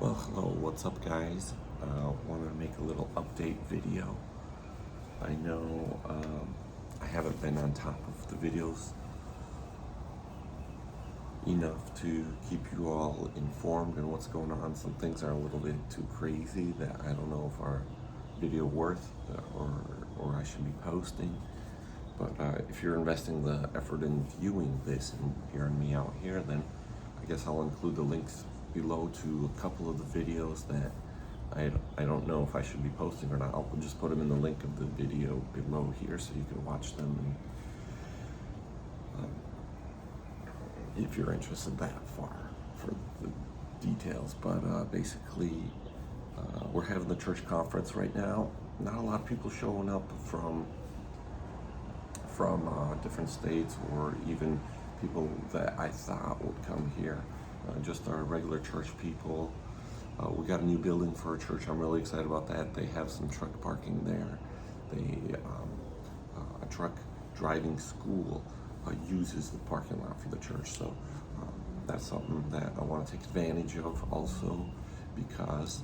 Well, hello, what's up, guys? Wanted to make a little update video. I know I haven't been on top of the videos enough to keep you all informed on what's going on. Some things are a little bit too crazy that I don't know if our video worth or I should be posting. But if you're investing the effort in viewing this and hearing me out here, then I guess I'll include the links below to a couple of the videos that I don't know if I should be posting or not. I'll just put them in the link of the video below here so you can watch them and, if you're interested that far for the details. But basically, we're having the church conference right now. Not a lot of people showing up from different states or even people that I thought would come here. Just our regular church people. We got a new building for our church. I'm really excited about that. They have some truck parking there. A truck driving school uses the parking lot for the church. So that's something that I want to take advantage of also, because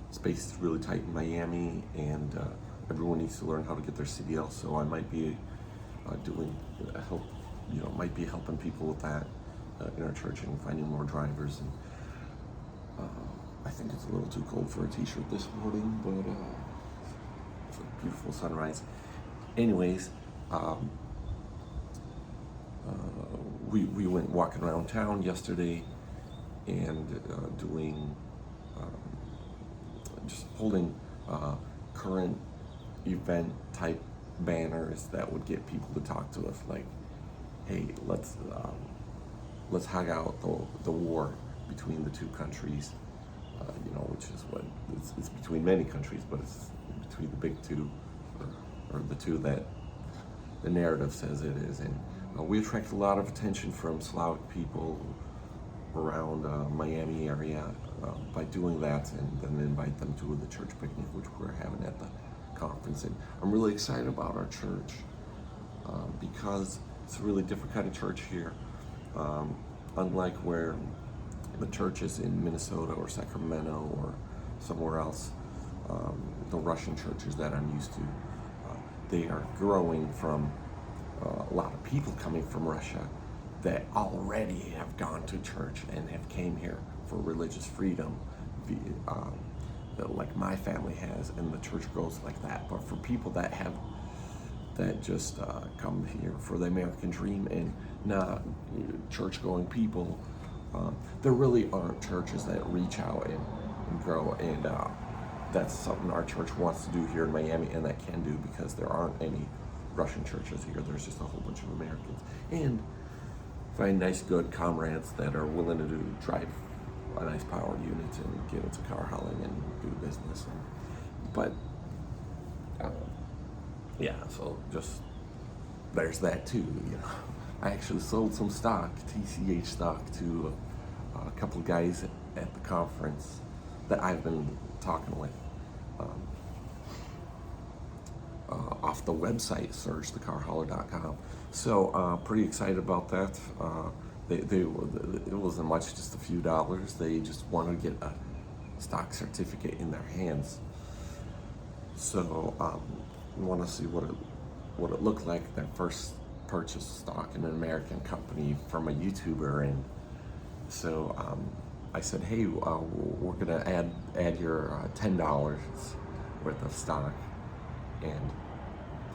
space is really tight in Miami, and everyone needs to learn how to get their CDL. So I might be might be helping people with that in our church and finding more drivers. And I think it's a little too cold for a t-shirt this morning, but it's a beautiful sunrise. Anyways, we went walking around town yesterday and doing just holding current event type banners that would get people to talk to us, like, hey, let's hug out the war between the two countries, which is what it's between many countries, but it's between the big two, or the two that the narrative says it is. And we attract a lot of attention from Slavic people around Miami area by doing that, and then invite them to the church picnic, which we're having at the conference. And I'm really excited about our church because it's a really different kind of church here. Unlike where the churches in Minnesota or Sacramento or somewhere else, the Russian churches that I'm used to, they are growing from a lot of people coming from Russia that already have gone to church and have came here for religious freedom, like my family has, and the church grows like that. But for people that just come here for the American dream and not church-going people, there really aren't churches that reach out and grow, and that's something our church wants to do here in Miami, and that can do, because there aren't any Russian churches here. There's just a whole bunch of Americans, and find nice, good comrades that are willing to drive a nice power unit and get into Carhauling and do business. But yeah, so just there's that too. I actually sold some stock, TCH stock, to a couple of guys at the conference that I've been talking with off the website, SergeTheCarHauler.com. So pretty excited about that. It wasn't much, just a few dollars. They just wanted to get a stock certificate in their hands. So we want to see what it looked like, their first purchase stock in an American company from a YouTuber. And so I said, hey, we're gonna add your $10 worth of stock and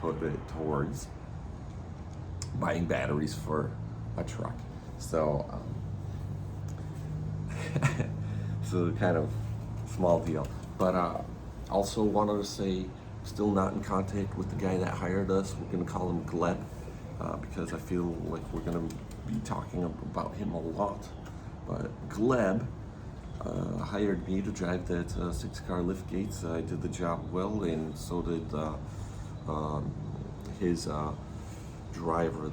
put it towards buying batteries for a truck. So so kind of small deal. But also wanted to say, still not in contact with the guy that hired us. We're gonna call him Gleb, because I feel like we're gonna be talking about him a lot. But Gleb hired me to drive that 6-car lift gates. I did the job well, and so did his driver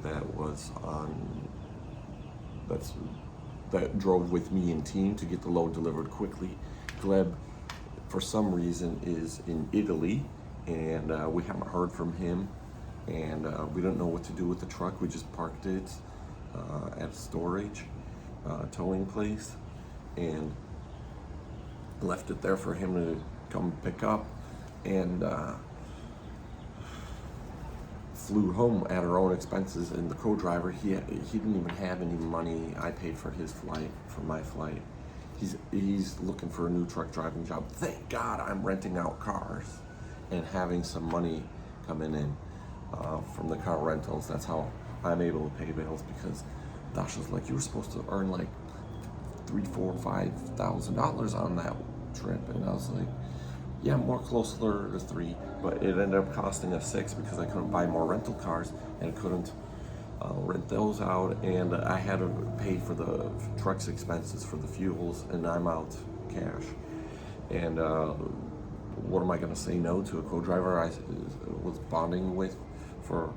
that drove with me and team to get the load delivered quickly. Gleb, for some reason, is in Italy, and we haven't heard from him, and we don't know what to do with the truck. We just parked it at a storage towing place, and left it there for him to come pick up, and flew home at our own expenses. And the co-driver, he didn't even have any money. I paid for his flight, for my flight. He's looking for a new truck driving job. Thank God I'm renting out cars and having some money coming in from the car rentals. That's how I'm able to pay bills, because Dasha's like, you were supposed to earn like $3,000, $4,000, $5,000 on that trip. And I was like, yeah, more closer to 3, but it ended up costing us 6 because I couldn't buy more rental cars and couldn't rent those out, and I had to pay for the truck's expenses for the fuels, and I'm out cash. And what am I going to say no to a co-driver I was bonding with for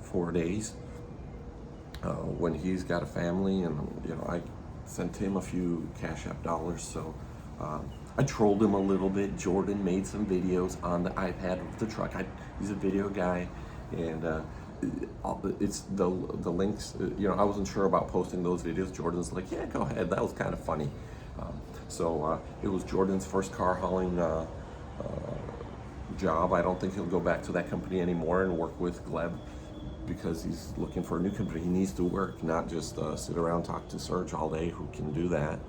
4 days when he's got a family? And I sent him a few Cash App dollars, so I trolled him a little bit. Jordan made some videos on the iPad of the truck. He's a video guy, and it's the links. I wasn't sure about posting those videos. Jordan's like, yeah, go ahead. That was kind of funny. So it was Jordan's first car hauling job. I don't think he'll go back to that company anymore and work with Gleb, because he's looking for a new company. He needs to work, not just sit around talk to Serge all day, who can do that.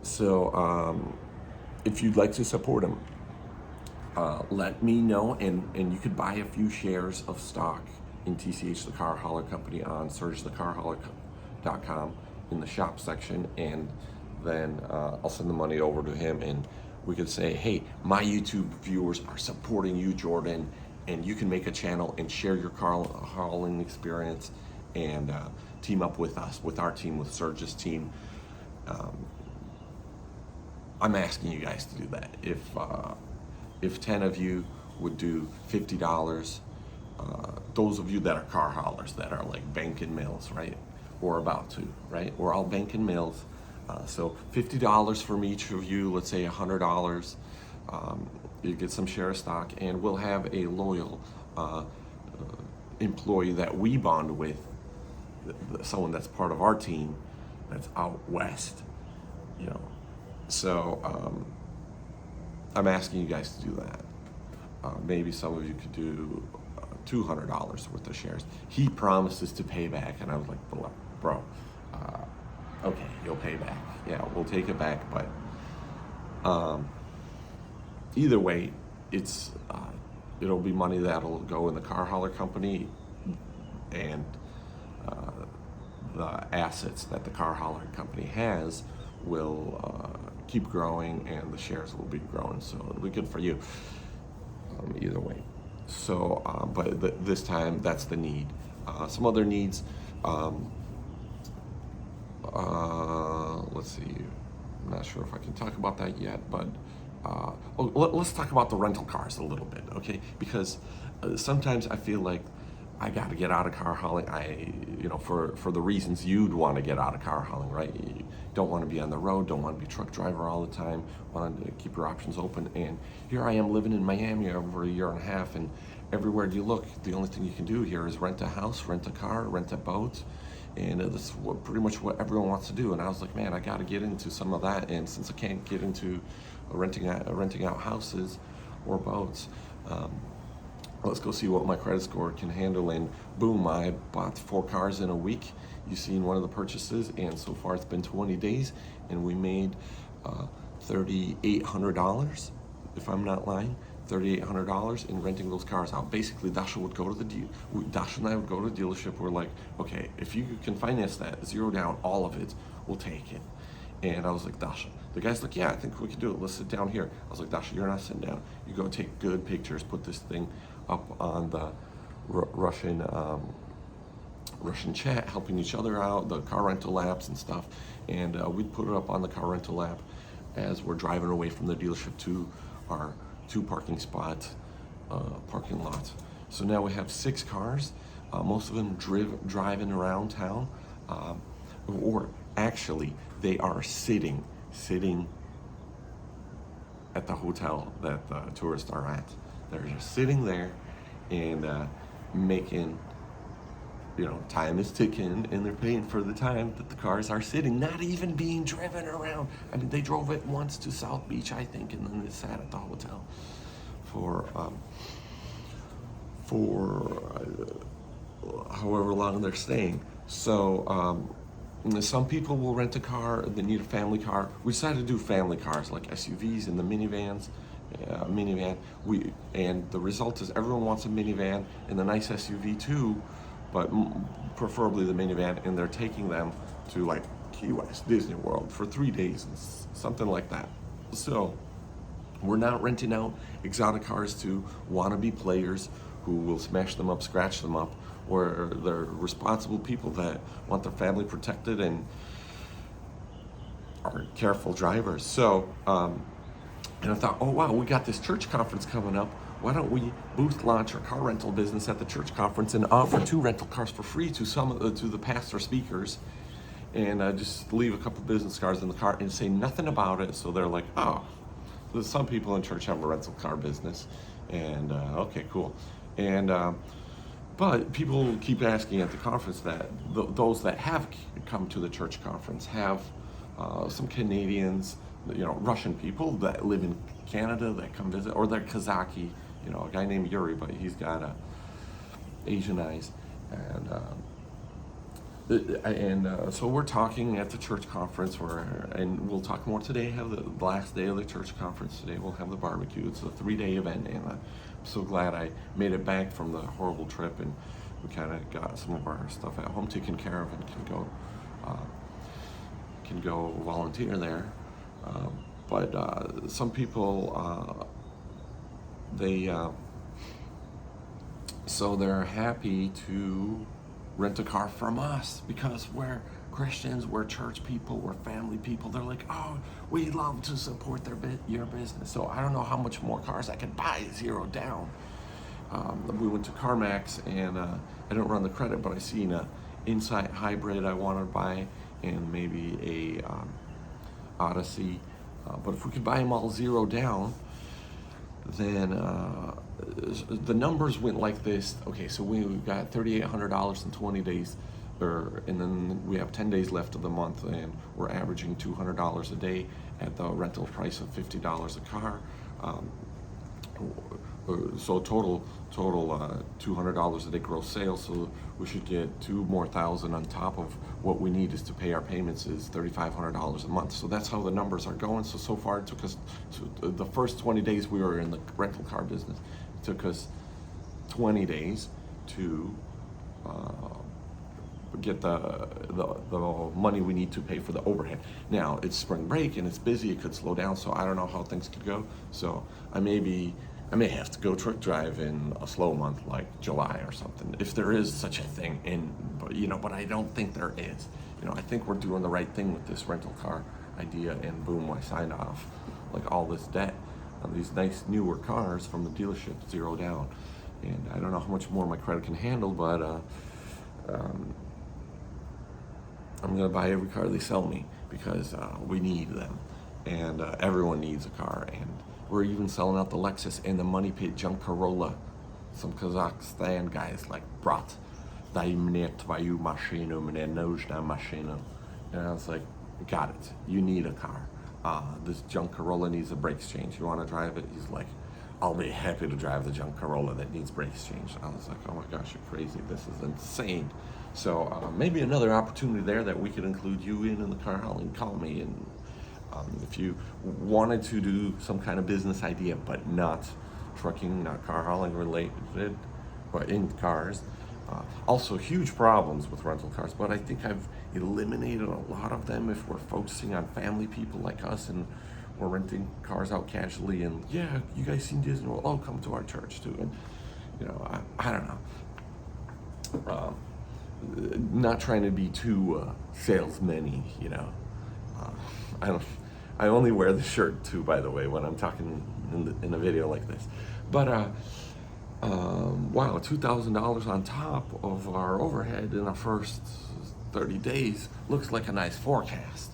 So if you'd like to support him, let me know, and you could buy a few shares of stock in TCH the Car Hauler Company on SergeTheCarHauler.com in the shop section, and then I'll send the money over to him, and we could say, hey, my YouTube viewers are supporting you, Jordan, and you can make a channel and share your car hauling experience, and team up with us, with our team, with Serge's team. I'm asking you guys to do that. If 10 of you would do $50, those of you that are car haulers, that are like banking mills, right? Or about to, right? We're all banking mills. So $50 from each of you, let's say $100, you get some share of stock, and we'll have a loyal employee that we bond with, someone that's part of our team that's out west, So I'm asking you guys to do that. Maybe some of you could do $200 worth of shares. He promises to pay back, and I was like, bro, okay, you'll pay back. Yeah, we'll take it back, but either way, it'll be money that'll go in the car hauler company, and the assets that the car hauler company has will keep growing, and the shares will be growing, so it'll be good for you either way. So but this time, that's the need. Some other needs, let's see, I'm not sure if I can talk about that yet, but let's talk about the rental cars a little bit, okay? Because sometimes I feel like I got to get out of car hauling. For the reasons you'd want to get out of car hauling, right? You don't want to be on the road, don't want to be a truck driver all the time, want to keep your options open. And here I am living in Miami over a year and a half, and everywhere you look, the only thing you can do here is rent a house, rent a car, rent a boat, and that's pretty much what everyone wants to do. And I was like, man, I got to get into some of that. And since I can't get into renting out houses or boats, let's go see what my credit score can handle. And boom, I bought 4 cars in a week. You've seen one of the purchases, and so far it's been 20 days, and we made $3,800, if I'm not lying, $3,800 in renting those cars out. Basically, Dasha and I would go to the dealership. We're like, okay, if you can finance that, 0 down, all of it, we'll take it. And I was like, Dasha, the guy's like, yeah, I think we can do it. Let's sit down here. I was like, Dasha, you're not sitting down. You go take good pictures, put this thing up on the Russian chat, helping each other out, the car rental apps and stuff. And we'd put it up on the car rental app as we're driving away from the dealership to our 2 parking spot parking lot. So now we have 6 cars, most of them driving around town, or actually they are sitting at the hotel that the tourists are at. They're just sitting there and making, time is ticking, and they're paying for the time that the cars are sitting, not even being driven around. I mean, they drove it once to South Beach, I think, and then they sat at the hotel for however long they're staying. So some people will rent a car. They need a family car. We decided to do family cars like SUVs and the minivans. Minivan. And the result is everyone wants a minivan and a nice SUV too, but preferably the minivan. And they're taking them to like Key West, Disney World for 3 days, and something like that. So we're not renting out exotic cars to wannabe players who will smash them up, scratch them up, or they're responsible people that want their family protected and are careful drivers. So, and I thought, oh wow, we got this church conference coming up. Why don't we booth launch our car rental business at the church conference and offer 2 rental cars for free to to the pastor speakers, and just leave a couple business cards in the car and say nothing about it. So they're like, oh, so some people in church have a rental car business, and okay, cool. And but people keep asking at the conference that those that have come to the church conference have some Canadians, Russian people that live in Canada that come visit, or they're Kazaki, a guy named Yuri, but he's got Asian eyes, and so we're talking at the church conference, and we'll talk more today. Have the last day of the church conference today. We'll have the barbecue. It's a 3-day event, and I'm so glad I made it back from the horrible trip, and we kind of got some of our stuff at home taken care of, and can go volunteer there. But some people, so they're happy to rent a car from us because we're Christians, we're church people, we're family people. They're like, oh, we love to support your business. So I don't know how much more cars I could buy, 0 down. We went to CarMax, and I don't run the credit, but I seen a Insight hybrid I want to buy, and maybe a Odyssey. But if we could buy them all 0 down, then the numbers went like this. Okay, so we got $3,800 in 20 days, and then we have 10 days left of the month, and we're averaging $200 a day at the rental price of $50 a car. So total $200 a day gross sales. So we should get $2,000 more on top of what we need is to pay our payments is $3,500 a month. So that's how the numbers are going. So far it took us the first 20 days we were in the rental car business. It took us 20 days to get the money we need to pay for the overhead. Now it's spring break and it's busy. It could slow down. So I don't know how things could go. So I may have to go truck drive in a slow month like July or something, if there is such a thing. But I don't think there is. I think we're doing the right thing with this rental car idea, and boom, I signed off like all this debt on these nice newer cars from the dealership, 0 down. And I don't know how much more my credit can handle, but I'm gonna buy every car they sell me because we need them, and everyone needs a car. And we're even selling out the Lexus and the Money Pit junk Corolla. Some Kazakhstan guys like, brat, daj mnie twoju maszynę, mnie nożna maszynę. And I was like, got it, you need a car. This junk Corolla needs a brakes change. You wanna drive it? He's like, I'll be happy to drive the junk Corolla that needs brakes changed. I was like, oh my gosh, you're crazy. This is insane. So maybe another opportunity there that we could include you in the Carhauling. Call me, and if you wanted to do some kind of business idea, but not trucking, not car hauling related, but in cars. Also huge problems with rental cars, but I think I've eliminated a lot of them if we're focusing on family people like us, and we're renting cars out casually. And yeah, you guys seen Disney World? Oh, come to our church too. And I don't know. Not trying to be too salesman-y, I only wear the shirt too, by the way, when I'm talking in a video like this. But wow, $2,000 on top of our overhead in the first 30 days looks like a nice forecast.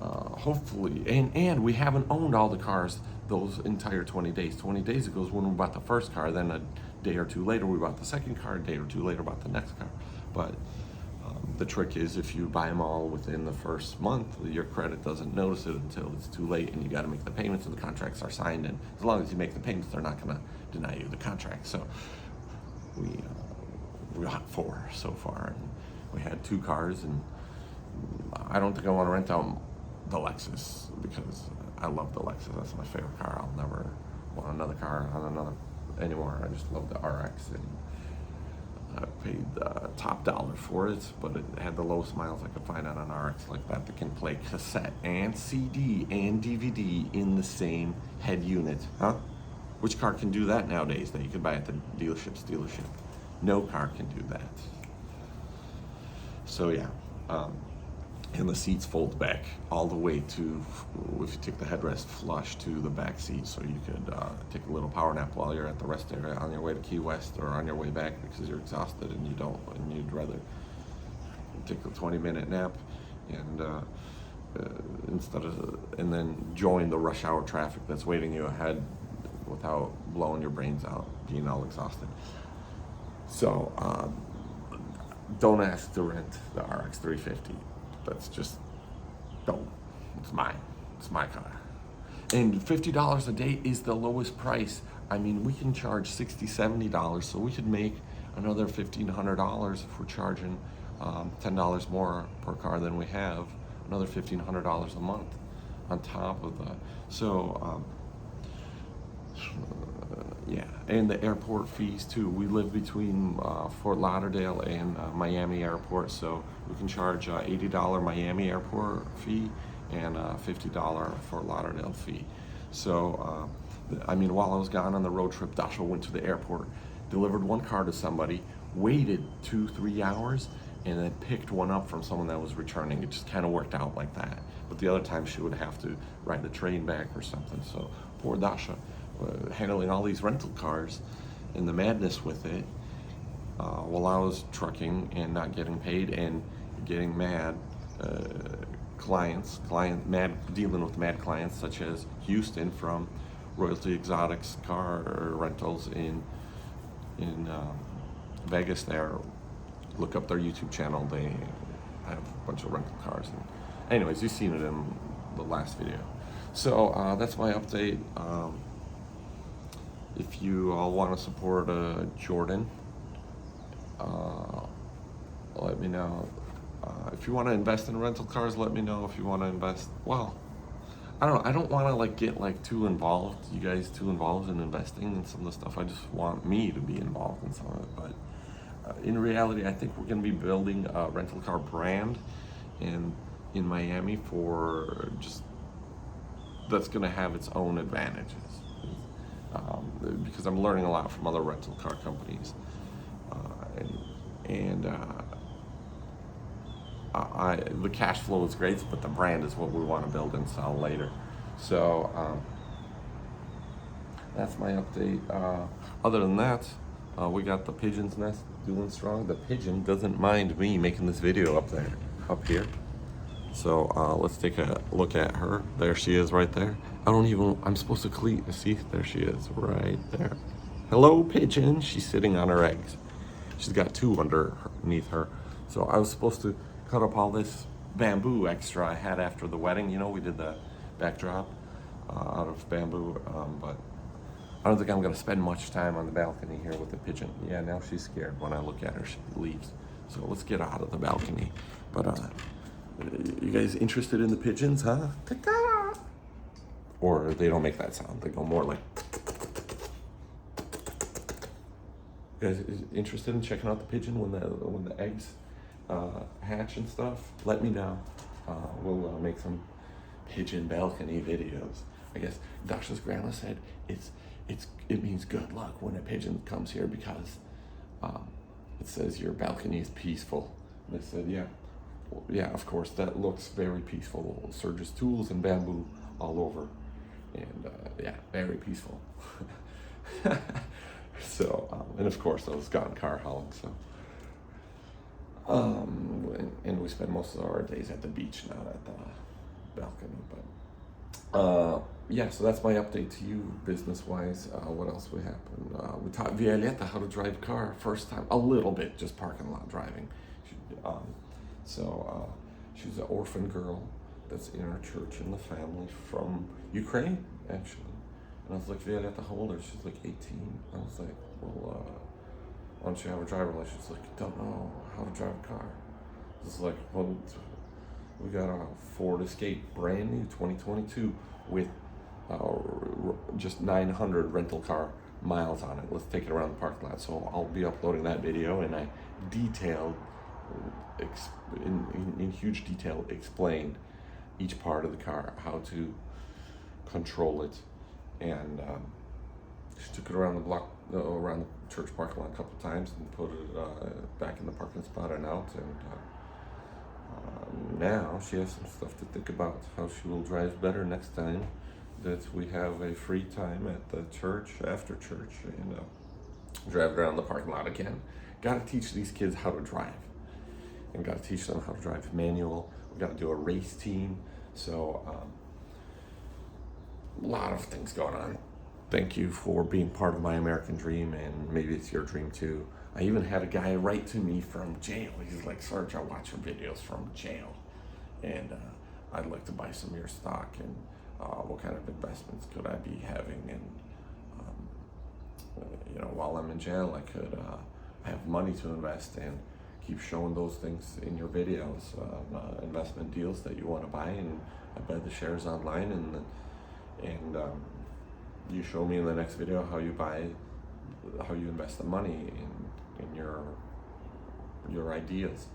Hopefully, and we haven't owned all the cars those entire 20 days. 20 days ago is when we bought the first car, then a day or two later we bought the second car, a day or two later bought the next car. But the trick is if you buy them all within the first month, your credit doesn't notice it until it's too late, and you got to make the payments, and the contracts are signed. And as long as you make the payments, they're not going to deny you the contract. So we got 4 so far, and we had 2 cars, and I don't think I want to rent out the Lexus because I love the Lexus. That's my favorite car. I'll never want another car on another anymore. I just love the RX, and I paid top dollar for it, but it had the lowest miles I could find on an RX like that can play cassette and CD and DVD in the same head unit. Huh? Which car can do that nowadays that you could buy at the dealership's dealership? No car can do that. So yeah, and the seats fold back all the way to, if you take the headrest flush to the back seat, so you could take a little power nap while you're at the rest area on your way to Key West or on your way back because you're exhausted and you'd rather take a 20-minute nap and and then join the rush hour traffic that's waiting you ahead without blowing your brains out, being all exhausted. So don't ask to rent the RX 350. That's just, don't. It's mine. It's my car. And $50 a day is the lowest price. I mean, we can charge $60, $70, so we could make another $1,500 if we're charging $10 more per car than we have, another $1,500 a month on top of that. So, yeah, and the airport fees too. We live between Fort Lauderdale and Miami Airport, so we can charge $80 Miami Airport fee and $50 Fort Lauderdale fee. So, I mean, while I was gone on the road trip, Dasha went to the airport, delivered one car to somebody, waited 2-3 hours, and then picked one up from someone that was returning. It just kind of worked out like that. But the other time she would have to ride the train back or something. So poor Dasha. Handling all these rental cars and the madness with it while I was trucking and not getting paid and getting mad dealing with mad clients such as Houston from Royalty Exotics car rentals in Vegas there. Look up their YouTube channel. They have a bunch of rental cars. And anyways, you've seen it in the last video. So that's my update. If you all want to support Jordan, let me know. If you want to invest in rental cars, let me know. If you want to invest, well, I don't want to like get like too involved. You guys too involved in investing in some of the stuff. I just want me to be involved in some of it. But in reality, I think we're going to be building a rental car brand in Miami for just that's going to have its own advantages. Because I'm learning a lot from other rental car companies, the cash flow is great, but the brand is what we want to build and sell later. So that's my update. Other than that, we got the pigeon's nest doing strong. The pigeon doesn't mind me making this video up here. So let's take a look at her. There she is right there. I'm supposed to see, there she is right there. Hello, pigeon. She's sitting on her eggs. She's got 2 underneath her. So I was supposed to cut up all this bamboo extra I had after the wedding. You know, we did the backdrop out of bamboo, but I don't think I'm gonna spend much time on the balcony here with the pigeon. Yeah, now she's scared. When I look at her, she leaves. So let's get out of the balcony. But you guys interested in the pigeons, huh? Or they don't make that sound. They go more like. You guys interested in checking out the pigeon when the eggs hatch and stuff? Let me know. We'll make some pigeon balcony videos. I guess Dasha's grandma said it means good luck when a pigeon comes here because it says your balcony is peaceful. And I said, yeah. Well, yeah, of course, that looks very peaceful. Serge's tools and bamboo all over. And yeah, very peaceful. So, and of course, I was gone Carhauling, so. And we spend most of our days at the beach, not at the balcony. But yeah, so that's my update to you business-wise. What else we happened? We taught Violetta how to drive a car first time, a little bit, just parking lot driving. She, she's an orphan girl that's in our church in the family from Ukraine, actually. And I was like, Violetta, how old are you? She's like 18. I was like, well, why don't you have a driver license? She's like, don't know how to drive a car. It's like, well, we got a Ford Escape, brand new, 2022, with just 900 rental car miles on it. Let's take it around the parking lot. So I'll be uploading that video, and I detailed, in huge detail, explained each part of the car, how to control it, and she took it around the block, around the church parking lot a couple times, and put it back in the parking spot and out. And now she has some stuff to think about, how she will drive better next time that we have a free time at the church, after church, and drive around the parking lot again. Got to teach these kids how to drive, and got to teach them how to drive manual. We got to do a race team. So a lot of things going on. Thank you for being part of my American dream, and maybe it's your dream too. I even had a guy write to me from jail. He's like, Sarge, I watch your videos from jail, and I'd like to buy some of your stock, and what kind of investments could I be having? And while I'm in jail, I could have money to invest, and keep showing those things in your videos, investment deals that you want to buy, and I buy the shares online, and you show me in the next video how you invest the money in your ideas.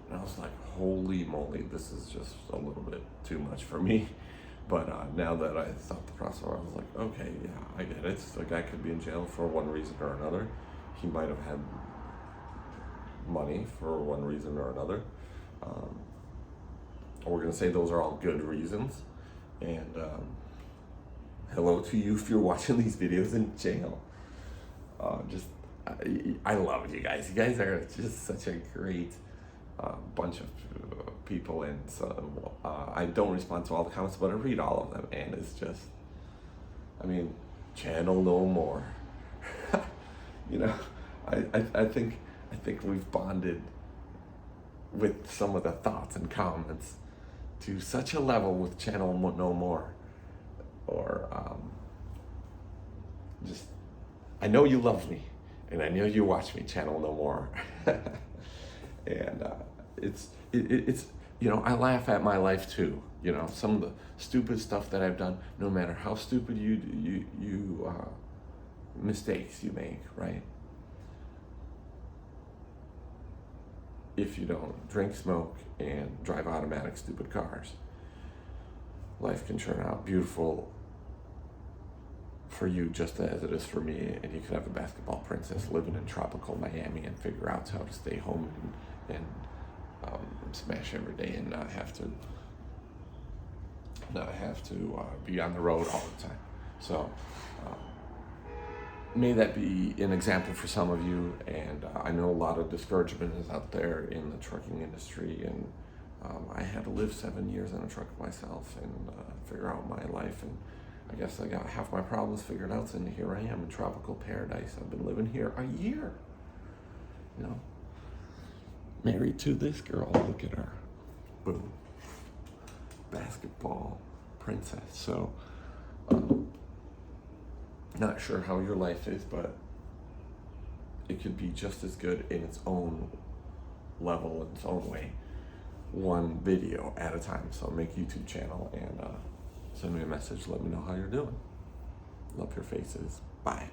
And I was like, holy moly, this is just a little bit too much for me. But now that I thought the process, I was like, okay, yeah, I get it. The guy could be in jail for one reason or another. He might have had money for one reason or another. We're gonna say those are all good reasons. And hello to you if you're watching these videos in jail. I love you guys. You guys are just such a great bunch of people, and so I don't respond to all the comments, but I read all of them, and it's just, channel no more. I think we've bonded with some of the thoughts and comments to such a level with channel no more, or just, I know you love me, and I know you watch me, channel no more. And it's I laugh at my life too. Some of the stupid stuff that I've done, no matter how stupid you mistakes you make, right? If you don't drink, smoke, and drive automatic stupid cars, life can turn out beautiful for you just as it is for me, and you could have a basketball princess living in tropical Miami and figure out how to stay home and smash every day, and not have to be on the road all the time. So may that be an example for some of you. And I know a lot of discouragement is out there in the trucking industry, and I had to live 7 years in a truck myself and figure out my life, and I guess I got half my problems figured out, and here I am in tropical paradise. I've been living here a year, married to this girl. Look at her. Boom. Basketball princess. So, not sure how your life is, but it could be just as good in its own level, in its own way, one video at a time. So make a YouTube channel and send me a message. Let me know how you're doing. Love your faces. Bye.